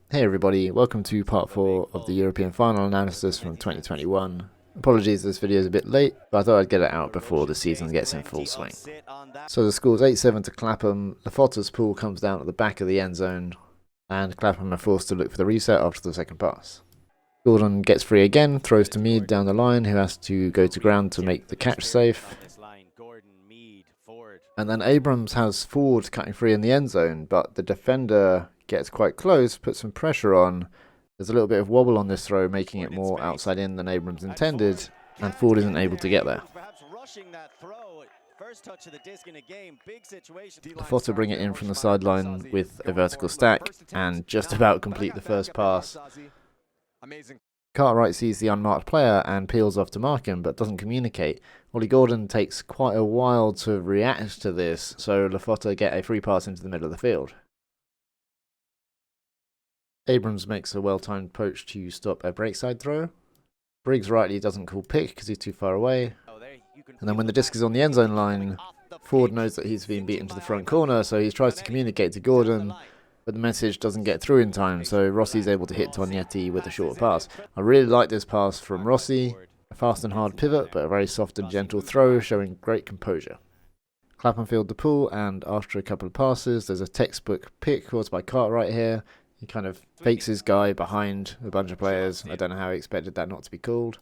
Hey everybody, welcome to part 4 of the European Final analysis from 2021. Apologies this video is a bit late, but I thought I'd get it out before the season gets in full swing. So the score's 8-7 to Clapham, Fotta's pool comes down at the back of the end zone, and Clapham are forced to look for the reset after the second pass. Gordon gets free again, throws to Mead down the line, who has to go to ground to make the catch safe. And then Abrams has Ford cutting free in the end zone, but the defender gets quite close, puts some pressure on. There's a little bit of wobble on this throw, making it more outside in than Abrams intended, and Ford isn't able to get there. Fotta bring it in from the sideline with a vertical stack and just about complete the first pass. Cartwright sees the unmarked player and peels off to mark him, but doesn't communicate. Ollie Gordon takes quite a while to react to this, so Fotta get a free pass into the middle of the field. Abrams makes a well-timed poach to stop a breakside throw. Briggs rightly doesn't call pick because he's too far away. And then when the disc is on the end zone line, Ford knows that he's been beaten to the front corner, so he tries to communicate to Gordon, but the message doesn't get through in time, so Rossi's able to hit Tognetti with a short pass. I really like this pass from Rossi. A fast and hard pivot, but a very soft and gentle throw, showing great composure. Clapham field the pool, and after a couple of passes, there's a textbook pick caused by Cartwright here. He kind of fakes his guy behind a bunch of players. I don't know how he expected that not to be called.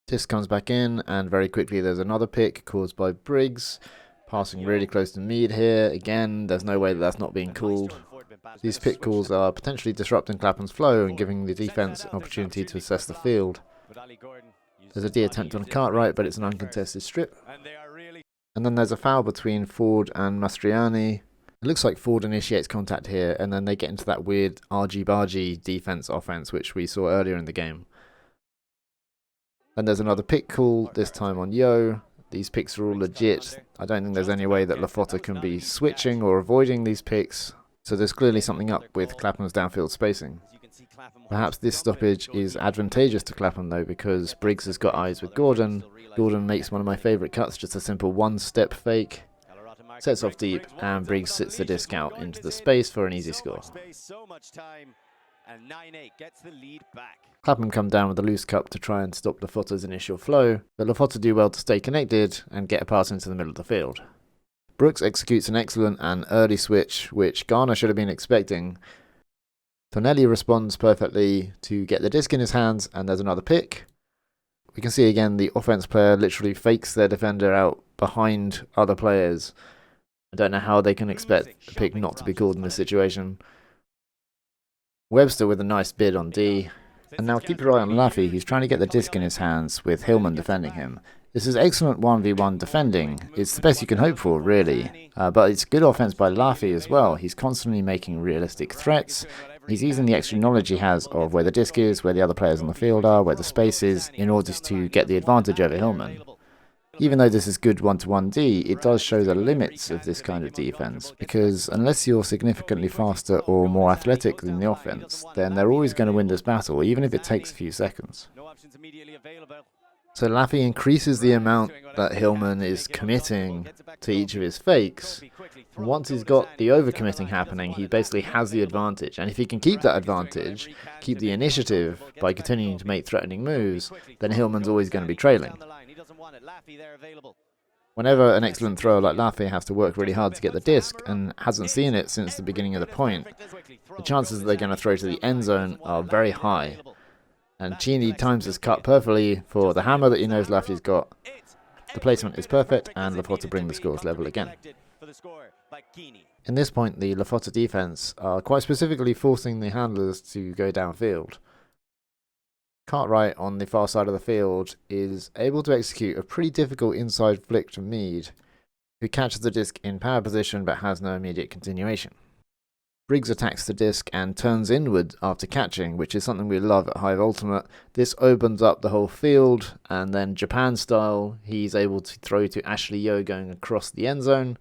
Tisk comes back in, and very quickly there's another pick caused by Briggs. Passing really close to Mead here. Again, there's no way that that's not being called. These pick calls are potentially disrupting Clapham's flow and giving the defence an opportunity to assess the field. There's a D attempt on Cartwright, but it's an uncontested strip. And then there's a foul between Ford and Mastriani. It looks like Ford initiates contact here, and then they get into that weird argy-bargy defense-offense which we saw earlier in the game. Then there's another pick call, this time on Yo. These picks are all legit. I don't think there's any way that Fotta can be switching or avoiding these picks, so there's clearly something up with Clapham's downfield spacing. Perhaps this stoppage is advantageous to Clapham though, because Briggs has got eyes with Gordon. Gordon makes one of my favourite cuts, just a simple one-step fake. Sets off deep, and Briggs sits the disc out into the space for an easy score. Clapham come down with a loose cup to try and stop Fotta's initial flow, but Fotta do well to stay connected and get a pass into the middle of the field. Brooks executes an excellent and early switch, which Garner should have been expecting. Tonelli responds perfectly to get the disc in his hands, and there's another pick. We can see again the offense player literally fakes their defender out behind other players. I don't know how they can expect the pick not to be called in this situation. Webster with a nice bid on D. And now keep your eye on Laffy, who's trying to get the disc in his hands with Hillman defending him. This is excellent 1v1 defending. It's the best you can hope for, really. But it's good offense by Laffy as well. He's constantly making realistic threats. He's using the extra knowledge he has of where the disc is, where the other players on the field are, where the space is, in order to get the advantage over Hillman. Even though this is good 1-to-1 D, it does show the limits of this kind of defense, because unless you're significantly faster or more athletic than the offense, then they're always going to win this battle, even if it takes a few seconds. So Laffy increases the amount that Hillman is committing to each of his fakes, and once he's got the overcommitting happening, he basically has the advantage, and if he can keep that advantage, keep the initiative by continuing to make threatening moves, then Hillman's always going to be trailing. Whenever an excellent thrower like Laffy has to work really hard to get the disc and hasn't seen it since the beginning of the point, the chances that they're going to throw to the end zone are very high. And Cheney times his cut perfectly for the hammer that he knows Laffy's got. The placement is perfect, and Fotta bring the scores level again. In this point, the Fotta defense are quite specifically forcing the handlers to go downfield. Cartwright on the far side of the field is able to execute a pretty difficult inside flick to Mead, who catches the disc in power position but has no immediate continuation. Briggs attacks the disc and turns inward after catching, which is something we love at Hive Ultimate. This opens up the whole field, and then Japan style, he's able to throw to Ashley Yo going across the end zone.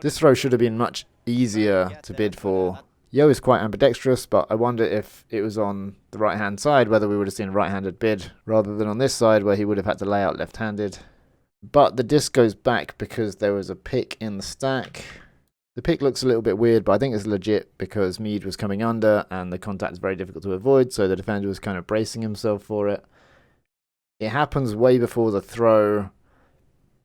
This throw should have been much easier to bid for. Yo is quite ambidextrous, but I wonder if it was on the right-hand side, whether we would have seen a right-handed bid, rather than on this side, where he would have had to lay out left-handed. But the disc goes back because there was a pick in the stack. The pick looks a little bit weird, but I think it's legit because Mead was coming under and the contact is very difficult to avoid, so the defender was kind of bracing himself for it. It happens way before the throw.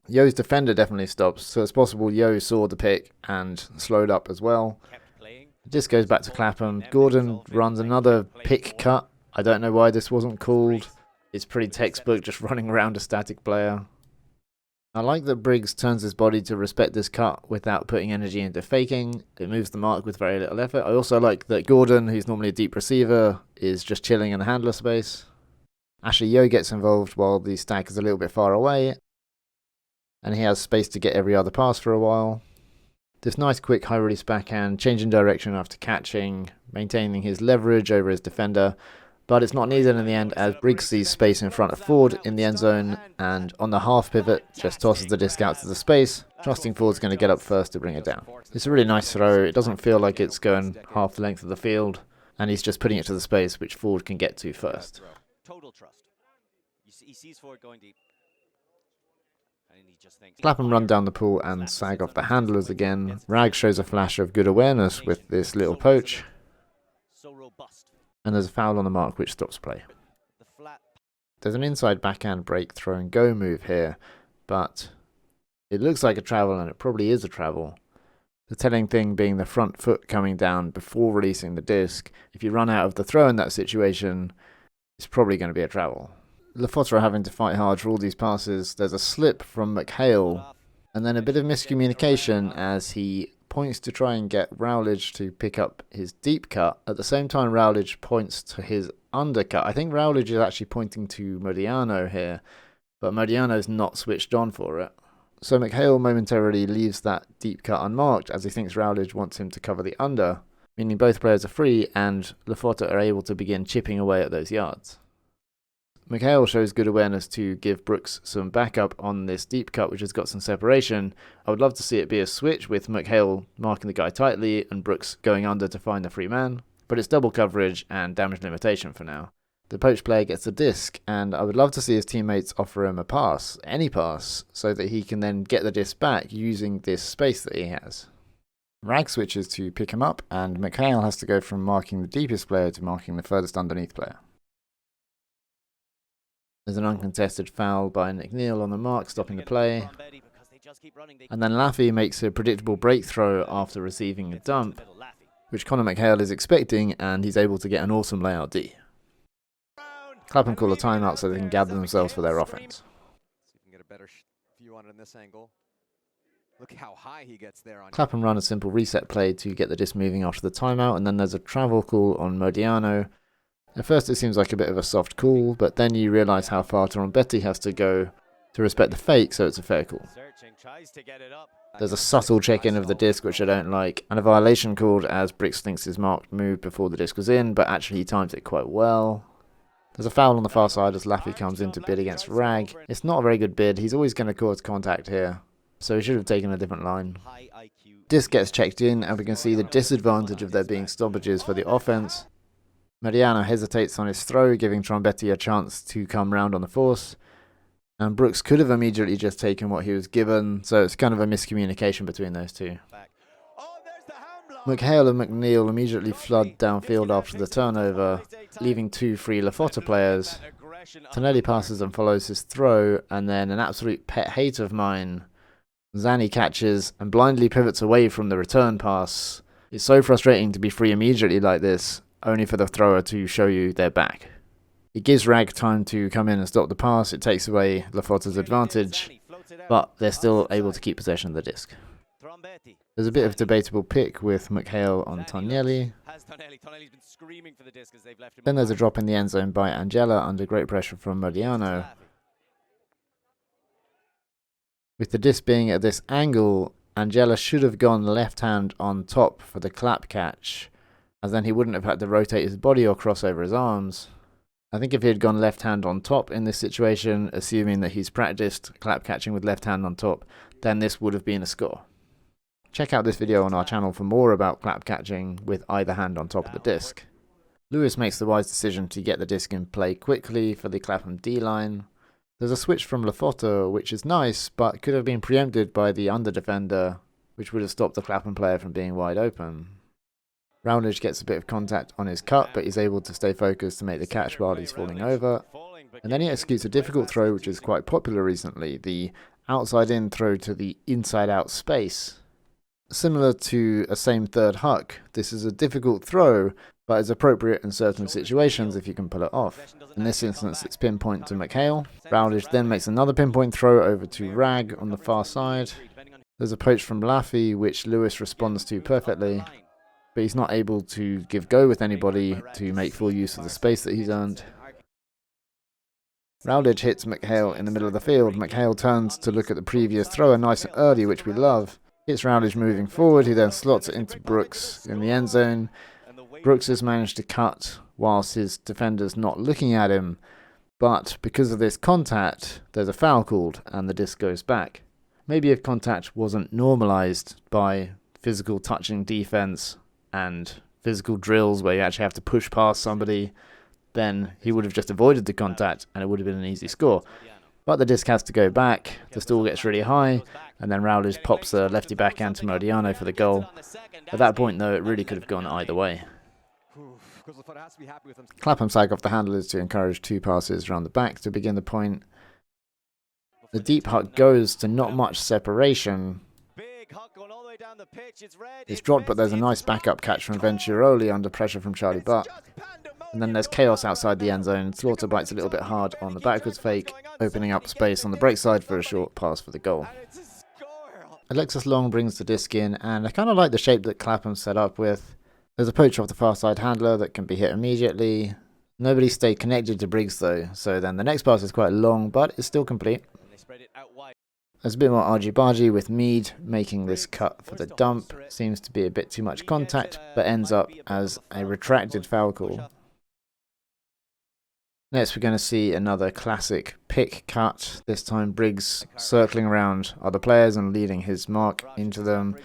Yo's defender definitely stops, so it's possible Yo saw the pick and slowed up as well. The disc goes back to Clapham. Gordon runs another pick cut. I don't know why this wasn't called. It's pretty textbook, just running around a static player. I like that Briggs turns his body to respect this cut without putting energy into faking. It moves the mark with very little effort. I also like that Gordon, who's normally a deep receiver, is just chilling in the handler space. Actually, Yo gets involved while the stack is a little bit far away, and he has space to get every other pass for a while. This nice quick high release backhand, changing direction after catching, maintaining his leverage over his defender, but it's not needed in the end as Briggs sees space in front of Ford in the end zone, and on the half pivot just tosses the disc out to the space, trusting Ford's going to get up first to bring it down. It's a really nice throw. It doesn't feel like it's going half the length of the field, and he's just putting it to the space which Ford can get to first. Total trust. He sees Ford going deep. Clapham run down the pool and sag off the handlers again. Rag shows a flash of good awareness with this little poach. And there's a foul on the mark which stops play. There's an inside backhand break throw and go move here, but it looks like a travel and it probably is a travel. The telling thing being the front foot coming down before releasing the disc. If you run out of the throw in that situation, it's probably going to be a travel. Fotta are having to fight hard for all these passes. There's a slip from McHale, and then a bit of miscommunication as he points to try and get Rowledge to pick up his deep cut. At the same time, Rowledge points to his undercut. I think Rowledge is actually pointing to Modiano here, but Modiano's not switched on for it. So McHale momentarily leaves that deep cut unmarked as he thinks Rowledge wants him to cover the under, meaning both players are free and Fotta are able to begin chipping away at those yards. McHale shows good awareness to give Brooks some backup on this deep cut, which has got some separation. I would love to see it be a switch with McHale marking the guy tightly and Brooks going under to find the free man, but it's double coverage and damage limitation for now. The poach player gets the disc, and I would love to see his teammates offer him a pass, any pass, so that he can then get the disc back using this space that he has. Rag switches to pick him up, and McHale has to go from marking the deepest player to marking the furthest underneath player. There's an uncontested foul by McNeil on the mark, stopping the play. And then Laffy makes a predictable break throw after receiving a dump, which Connor McHale is expecting, and he's able to get an awesome layout D. Clapham call a timeout so they can gather themselves for their offense. Clapham run a simple reset play to get the disc moving after the timeout, and then there's a travel call on Modiano. At first it seems like a bit of a soft call, but then you realise how far Betty has to go to respect the fake, so it's a fair call. There's a subtle check-in of the disc which I don't like, and a violation called as Briggs thinks his marked moved before the disc was in, but actually he times it quite well. There's a foul on the far side as Laffy comes in to bid against Rag. It's not a very good bid, he's always going to cause contact here, so he should have taken a different line. Disc gets checked in, and we can see the disadvantage of there being stoppages for the offence. Modiano hesitates on his throw, giving Trombetti a chance to come round on the force, and Brooks could have immediately just taken what he was given, so it's kind of a miscommunication between those two. McHale and McNeil immediately flood downfield after the turnover, leaving two free Fotta players. Tonelli passes and follows his throw, and then an absolute pet hate of mine, Zani catches and blindly pivots away from the return pass. It's so frustrating to be free immediately like this, only for the thrower to show you their back. It gives Rag time to come in and stop the pass, it takes away Fotta's advantage, but they're still able to keep possession of the disc. There's a bit of debatable pick with McHale on Tonelli. Then there's a drop in the end zone by Angela under great pressure from Modiano. With the disc being at this angle, Angela should have gone left hand on top for the clap catch, as then he wouldn't have had to rotate his body or cross over his arms. I think if he had gone left hand on top in this situation, assuming that he's practiced clap catching with left hand on top, then this would have been a score. Check out this video on our channel for more about clap catching with either hand on top of the disc. Lewis makes the wise decision to get the disc in play quickly for the Clapham D-line. There's a switch from Fotta, which is nice, but could have been preempted by the under defender, which would have stopped the Clapham player from being wide open. Roundage gets a bit of contact on his cut, but he's able to stay focused to make the catch while he's falling over. And then he executes a difficult throw, which is quite popular recently, the outside-in throw to the inside-out space. Similar to a same third huck, this is a difficult throw, but is appropriate in certain situations if you can pull it off. In this instance, it's pinpoint to McHale. Roundage then makes another pinpoint throw over to Rag on the far side. There's a poach from Laffy, which Lewis responds to perfectly, but he's not able to give go with anybody to make full use of the space that he's earned. Roundage hits McHale in the middle of the field. McHale turns to look at the previous thrower nice and early, which we love. Hits Roundage moving forward, he then slots it into Brooks in the end zone. Brooks has managed to cut whilst his defender's not looking at him, but because of this contact, there's a foul called and the disc goes back. Maybe if contact wasn't normalised by physical touching defence and physical drills where you actually have to push past somebody, then he would have just avoided the contact and it would have been an easy score. But the disc has to go back, the stall gets really high, and then Roundage pops a lefty backhand to Modiano for the goal. At that point though, it really could have gone either way. Clapham sag off the handle is to encourage two passes around the back to begin the point. The deep huck goes to not much separation. It's dropped, but there's a nice backup catch from Venturoli under pressure from Charlie Butt. And then there's chaos outside the end zone. Slaughter bites a little bit hard on the backwards fake, opening up space on the break side for a short pass for the goal. Alexis Long brings the disc in, and I kind of like the shape that Clapham set up with. There's a poach off the far side handler that can be hit immediately. Nobody stayed connected to Briggs though, so then the next pass is quite long, but it's still complete. There's a bit more argy-bargy with Mead making this cut for the dump. Seems to be a bit too much contact, but ends up as a retracted foul call. Next we're going to see another classic pick cut, this time Briggs circling around other players and leading his mark into them.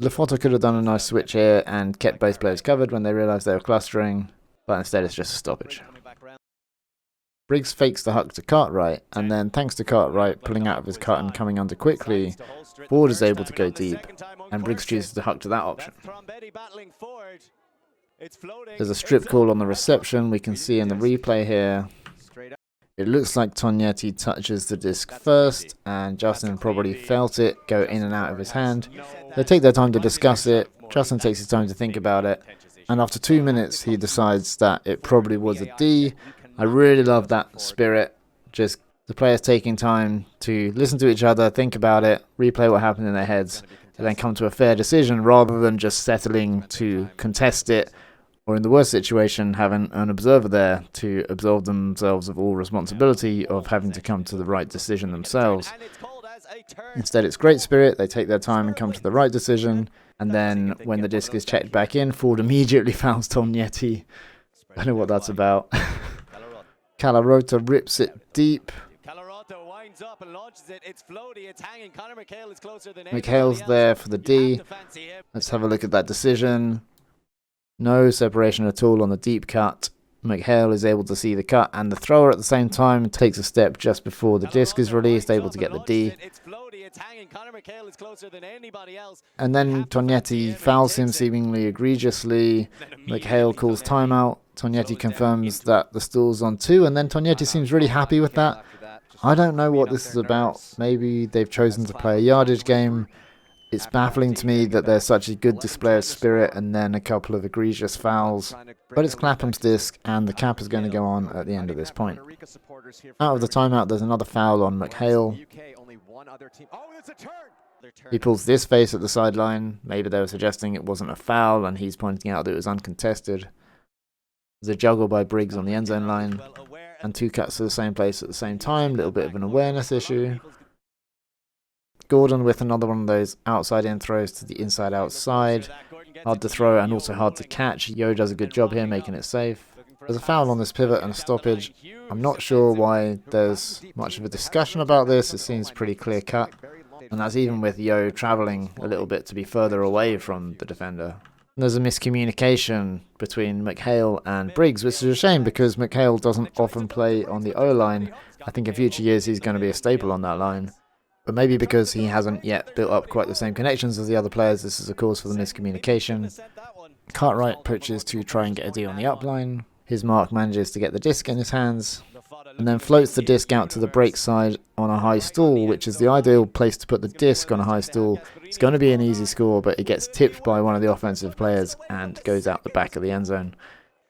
Fotta could have done a nice switch here and kept both players covered when they realised they were clustering, but instead it's just a stoppage. Briggs fakes the huck to Cartwright, and then thanks to Cartwright pulling out of his cut and coming under quickly, Ford is able to go deep, and Briggs chooses to huck to that option. There's a strip call on the reception we can see in the replay here. It looks like Tognetti touches the disc first, and Justin probably felt it go in and out of his hand. They take their time to discuss it, Justin takes his time to think about it, and after 2 minutes he decides that it probably was a D. I really love that spirit, just the players taking time to listen to each other, think about it, replay what happened in their heads, and then come to a fair decision rather than just settling to contest it, or in the worst situation, having an observer there to absolve themselves of all responsibility of having to come to the right decision themselves. Instead, it's great spirit, they take their time and come to the right decision, and then when the disc is checked back in, Ford immediately fouls Tognetti. I don't know what that's about. Calarota rips it deep. McHale's there for the D. Let's have a look at that decision. No separation at all on the deep cut. McHale is able to see the cut, and the thrower at the same time takes a step just before the disc is released, able to get the D. And then Tognetti fouls him seemingly egregiously. McHale calls timeout. Tognetti confirms that the stall's on 2, and then Tognetti seems really happy with that. I don't know what this is about. Maybe they've chosen to play a yardage game. It's baffling to me that there's such a good display of spirit and then a couple of egregious fouls. But it's Clapham's disc, and the cap is going to go on at the end of this point. Out of the timeout, there's another foul on McHale. He pulls this face at the sideline. Maybe they were suggesting it wasn't a foul, and he's pointing out that it was uncontested. There's a juggle by Briggs on the end zone line, and 2 cuts to the same place at the same time. Little bit of an awareness issue. Gordon with another one of those outside-in throws to the inside-outside. Hard to throw and also hard to catch. Yo does a good job here making it safe. There's a foul on this pivot and a stoppage. I'm not sure why there's much of a discussion about this. It seems pretty clear-cut. And that's even with Yo travelling a little bit to be further away from the defender. There's a miscommunication between McHale and Briggs, which is a shame because McHale doesn't often play on the O-line. I think in future years he's going to be a staple on that line. But maybe because he hasn't yet built up quite the same connections as the other players, this is a cause for the miscommunication. Cartwright pushes to try and get a D on the upline. His mark manages to get the disc in his hands, and then floats the disc out to the break side on a high stall, which is the ideal place to put the disc on a high stall. It's going to be an easy score, but it gets tipped by one of the offensive players and goes out the back of the end zone.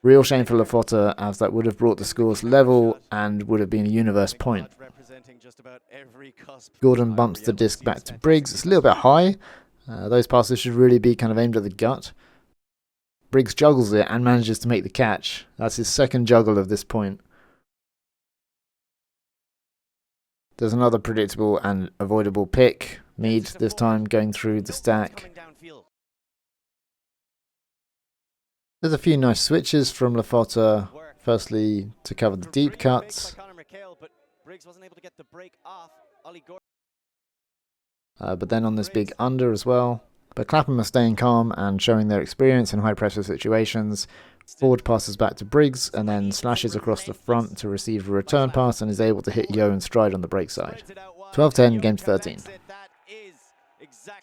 Real shame for Fotta, as that would have brought the scores level and would have been a universe point. Gordon bumps the disc back to Briggs. It's a little bit high. Those passes should really be kind of aimed at the gut. Briggs juggles it and manages to make the catch. That's his second juggle of this point. There's another predictable and avoidable pick. Mead this time going through the stack. There's a few nice switches from Fotta. Firstly, to cover the deep cuts. But then on this big under as well. But Clapham are staying calm and showing their experience in high pressure situations. Ford passes back to Briggs and then slashes across the front to receive a return pass and is able to hit Yo and stride on the break side. 12-10, game 13.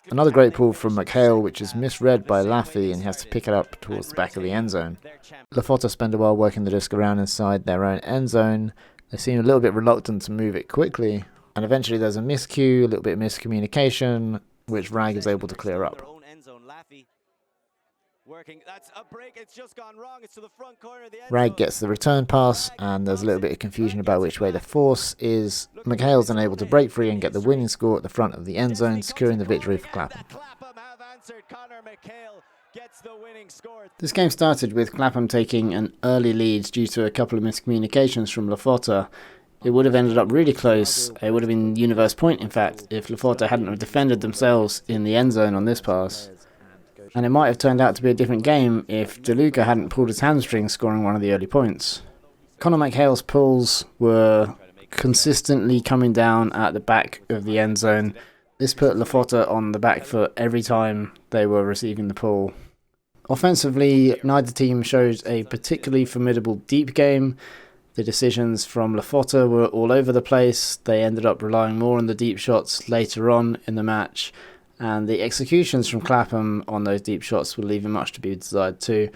Another great pull from McHale, which is misread by Laffy, and he has to pick it up towards the back of the end zone. Fotta spend a while working the disc around inside their own end zone. They seem a little bit reluctant to move it quickly, and eventually there's a miscue, a little bit of miscommunication, which Rag is able to clear up. Rag gets the return pass, and there's a little bit of confusion about which way the force is. McHale's unable to break free and get the winning score at the front of the end zone, securing the victory for Clapham. This game started with Clapham taking an early lead due to a couple of miscommunications from Fotta. It would have ended up really close. It would have been universe point, in fact, if Fotta hadn't have defended themselves in the end zone on this pass. And it might have turned out to be a different game if DeLuca hadn't pulled his hamstring, scoring one of the early points. Conor McHale's pulls were consistently coming down at the back of the end zone. This put Fotta on the back foot every time they were receiving the pull. Offensively, neither team showed a particularly formidable deep game. The decisions from Fotta were all over the place. They ended up relying more on the deep shots later on in the match. And the executions from Clapham on those deep shots were leaving much to be desired too.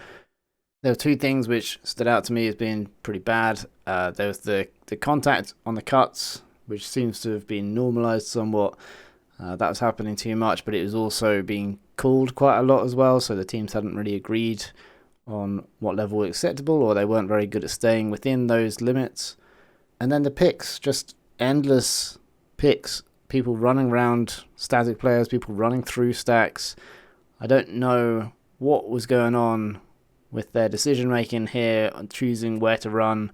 There were two things which stood out to me as being pretty bad. There was the contact on the cuts, which seems to have been normalised somewhat. That was happening too much, but it was also being called quite a lot as well, so the teams hadn't really agreed on what level was acceptable, or they weren't very good at staying within those limits. And then the picks, just endless picks. People running around static players, people running through stacks. I don't know what was going on with their decision making here on choosing where to run.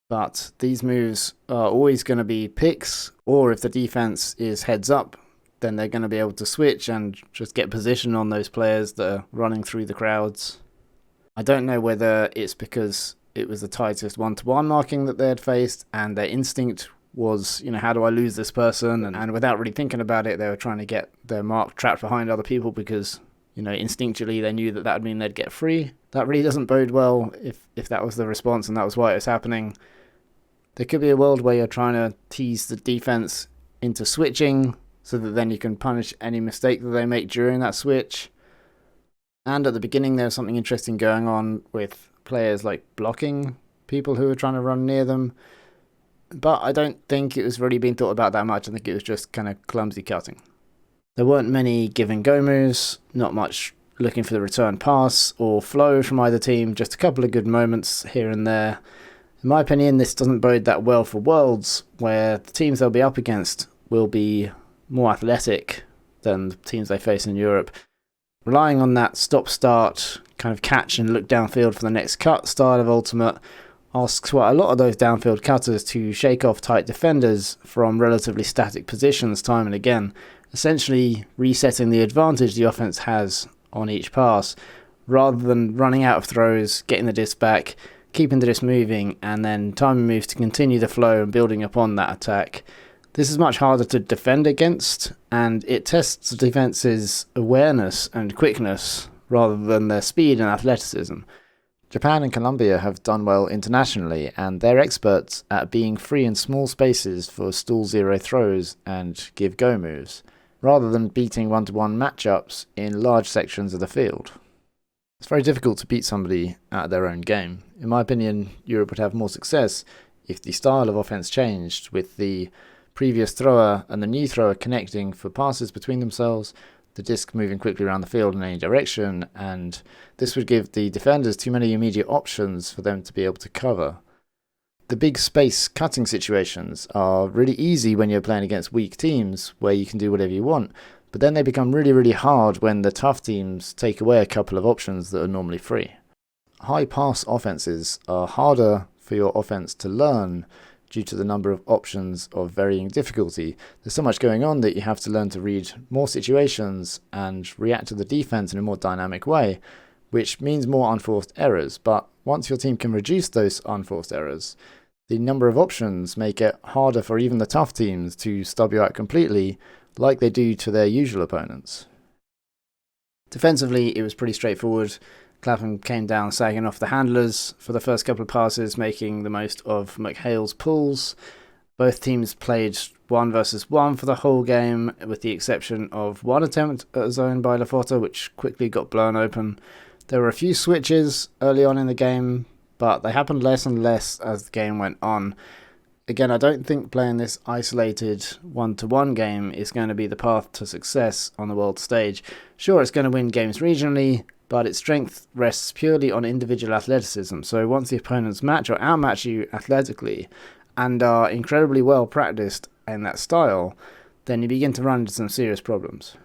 But these moves are always going to be picks, or if the defense is heads up, then they're going to be able to switch and just get position on those players that are running through the crowds. I don't know whether it's because it was the tightest one-to-one marking that they had faced and their instinct was, how do I lose this person? And without really thinking about it, they were trying to get their mark trapped behind other people because, instinctually they knew that would mean they'd get free. That really doesn't bode well if that was the response and that was why it was happening. There could be a world where you're trying to tease the defense into switching so that then you can punish any mistake that they make during that switch. And at the beginning there was something interesting going on with players like blocking people who were trying to run near them. But I don't think it was really being thought about that much. I think it was just kind of clumsy cutting. There weren't many give and go moves, not much looking for the return pass or flow from either team, just a couple of good moments here and there. In my opinion, this doesn't bode that well for Worlds, where the teams they'll be up against will be more athletic than the teams they face in Europe. Relying on that stop-start, kind of catch and look downfield for the next cut style of Ultimate asks quite a lot of those downfield cutters to shake off tight defenders from relatively static positions time and again, essentially resetting the advantage the offense has on each pass, rather than running out of throws, getting the disc back, keeping the disc moving, and then timing moves to continue the flow and building upon that attack. This is much harder to defend against, and it tests the defense's awareness and quickness rather than their speed and athleticism. Japan and Colombia have done well internationally, and they're experts at being free in small spaces for stall zero throws and give go moves, rather than beating one-to-one matchups in large sections of the field. It's very difficult to beat somebody at their own game. In my opinion, Europe would have more success if the style of offence changed, with the previous thrower and the new thrower connecting for passes between themselves, the disc moving quickly around the field in any direction, and this would give the defenders too many immediate options for them to be able to cover. The big space cutting situations are really easy when you're playing against weak teams where you can do whatever you want, but then they become really hard when the tough teams take away a couple of options that are normally free. High pass offences are harder for your offence to learn due to the number of options of varying difficulty. There's so much going on that you have to learn to read more situations and react to the defense in a more dynamic way, which means more unforced errors. But once your team can reduce those unforced errors, the number of options make it harder for even the tough teams to stub you out completely, like they do to their usual opponents. Defensively, it was pretty straightforward. Clapham came down sagging off the handlers for the first couple of passes, making the most of McHale's pulls. Both teams played 1 versus 1 for the whole game, with the exception of one attempt at a zone by Fotta, which quickly got blown open. There were a few switches early on in the game, but they happened less and less as the game went on. Again, I don't think playing this isolated 1-to-1 game is going to be the path to success on the world stage. Sure, it's going to win games regionally, but its strength rests purely on individual athleticism. So once the opponents match or outmatch you athletically and are incredibly well practiced in that style, then you begin to run into some serious problems.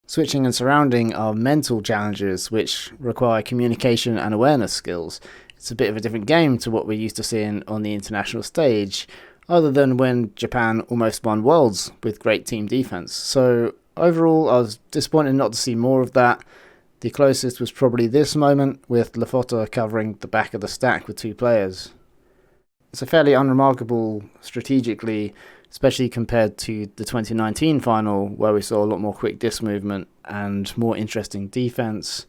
Switching and surrounding are mental challenges which require communication and awareness skills. It's a bit of a different game to what we're used to seeing on the international stage, other than when Japan almost won Worlds with great team defense. So overall, I was disappointed not to see more of that. The closest was probably this moment, with Fotta covering the back of the stack with 2 players. It's a fairly unremarkable strategically, especially compared to the 2019 final, where we saw a lot more quick disc movement and more interesting defense.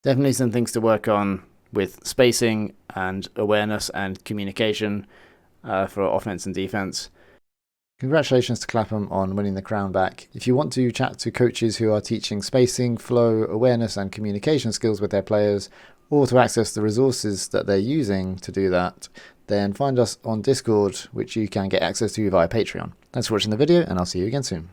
Definitely some things to work on with spacing and awareness and communication for offense and defense. Congratulations to Clapham on winning the crown back. If you want to chat to coaches who are teaching spacing, flow, awareness and communication skills with their players, or to access the resources that they're using to do that, then find us on Discord, which you can get access to via Patreon. Thanks for watching the video, and I'll see you again soon.